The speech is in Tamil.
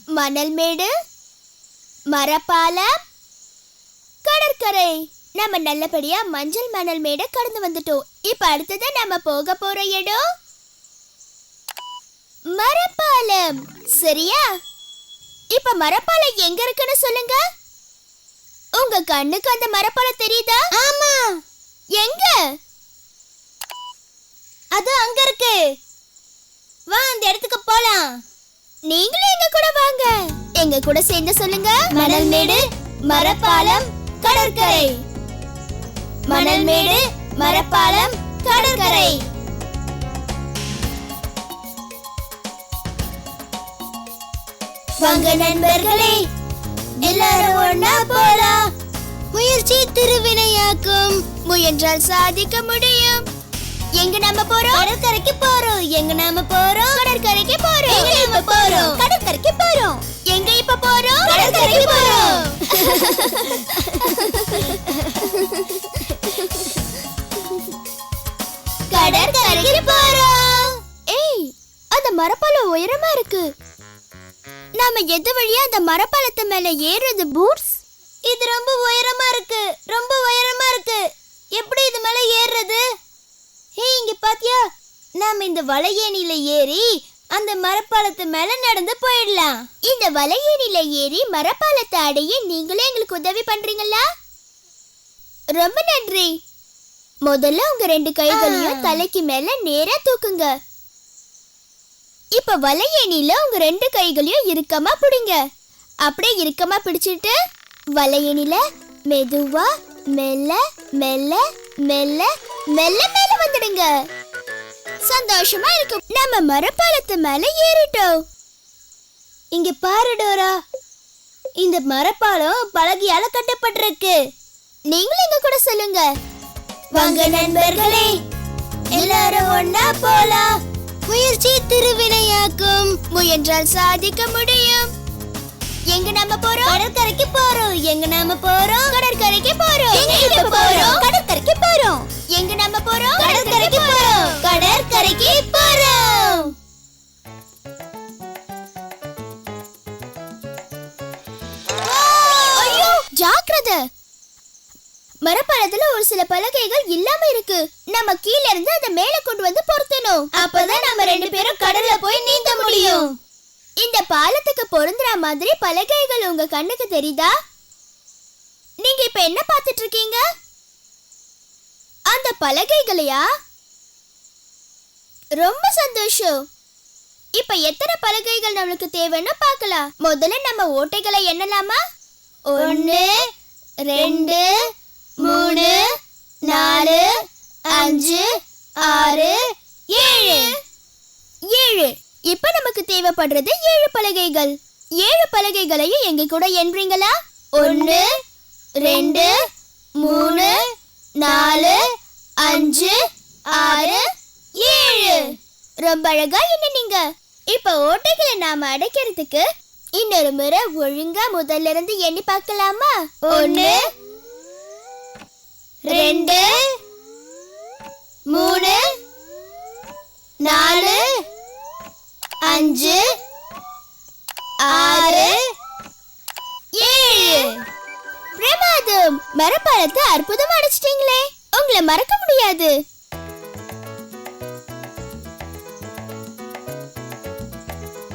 மணல் மேடு, மரப்பாலம், கடற்கரை. நம்ம நல்லபடியா மஞ்சள் மணல் மேடை கடந்து வந்துட்டோம். இப்ப அடுத்தது நம்ம போக போற இடம் மரப்பாலம். சரியா? இப்ப மரப்பாலம் எங்க இருக்குன்னு சொல்லுங்க. உங்க கண்ணுக்கு அந்த மரப்பாலம் தெரியுதா? ஆமா. எங்க? அது அங்க இருக்கு. வா அந்த இடத்துக்கு போலாம். நீங்களும் எங்க கூட வாங்க. எங்க கூட சேர்ந்து சொல்லுங்க. மணல் மேடு, மரப்பாலம், கடற்கரை. மணல் மேடு, மரப்பாலம், கடற்கரை. வாங்க நண்பர்களே, எல்லாரும் ஒண்ணா போலாம். முயற்சி திருவினையாக்கும். முயன்றால் சாதிக்க முடியும். எங்க நாம போறோம்? கடற்கரைக்கு போறோம். எங்க நாம போறோம்? கடற்கரைக்கு போறோம். எங்க நாம போறோம்? கடற்கரைக்கு போறோம். எங்க இப்ப போறோம்? கடற்கரைக்கு போறோம். கடற்கரைக்கு போறோம். ஏய், அந்த மரப்பாலம் உயரமா இருக்கு. நாம எது வழியா அந்த மரப்பாலத்து மேல ஏறுறது பூட்ஸ்? இது ரொம்ப உயரமா இருக்கு. ரொம்ப உயரமா இருக்கு. எப்படி இது மேல ஏறுறது? ஏய், இங்க பாத்தியா? நாம இந்த வலையேணியில ஏறி அந்த மரப்பாலத்து மேல நடந்து போயிடலாம். இந்த வலையேணியில ஏறி மரப்பாலத்தை அடைய நீங்களே எங்களுக்கு உதவி பண்றீங்களா? ரொம்ப நன்றி. முதல்ல உங்க 2 கைகளையும் தலைக்கு மேல நேரா தூக்குங்க. இப்ப வலையேணியில உங்க 2 கைகளையும் இறுக்கமா பிடிங்க. அப்படியே இறுக்கமா பிடிச்சிட்டு வலையேணியில மெதுவா மெல்ல மெல்ல மெல்ல மெல்ல மேல வந்துடுங்க. சந்தோஷமா இருக்கும். நம்ம மரப்பாலத்து மேல ஏறிட்டோம். இங்க பாரு டோரா, இந்த மரப்பாலம் பலகையால கட்டப்பட்டிருக்கு. நீங்களும் எங்க கூட சொல்லுங்க. வாங்க நண்பர்களே, எல்லாரும் ஒண்ணா போலாம். முயற்சி திருவினையாக்கும். முயன்றால் சாதிக்க முடியும். எங்க நாம போறோம்? கடற்கரைக்கு போறோம். எங்க நாம போறோம்? கடற்கரைக்கு போறோம். எங்க இப்ப போறோம்? கடற்கரைக்கு போறோம். எங்க நாம போறோம்? கடற்கரைக்கு போறோம். கடற்கரைக்கு போறோம். ஐயோ, ஜாக்கிரதை. மரப்பாலத்துல ஒரு சில பலகைகள் இல்லாம இருக்கு. நம்ம கீழ இருந்து அத மேல கொண்டு வந்து பொருத்தணும். அப்பதான் நம்ம 2 பேரும் கடல்ல போய் நீந்த முடியும். இந்த பாலத்துக்கு பொருந்துற மாதிரி பலகைகள் உங்க கண்ணுக்கு தெரியுதா? நீங்க இப்ப என்ன பார்த்துட்டு இருக்கீங்க? அந்த பலகைகளையா? ரொம்ப சந்தோஷம். இப்ப எத்தனை பலகைகள் நமக்கு தேவைன்னு பார்க்கலாம். முதல்ல நம்ம ஓட்டைகளை எண்ணலாமா? 1 2 3 4 5 6 7 7. இப்ப நமக்கு தேவைப்படுறது 7 பலகைகள். 7 பலகைகளையும் எங்க கூட எண்றீங்களா? 1 2 3 4 5 6 7. ரொம்ப அழகா எண்ணுனீங்க. இப்ப ஓட்டைகளை நாம அடைக்கிறதுக்கு இன்னொரு முறை ஒழுங்கா முதல்ல இருந்து எண்ணி பார்க்கலாமா? 1 2 3 4 5 6 7. பிரமாதம். மரப்பாலத்தை அற்புதமா அடைச்சிட்டீங்களே. உங்களை மறக்க முடியாது.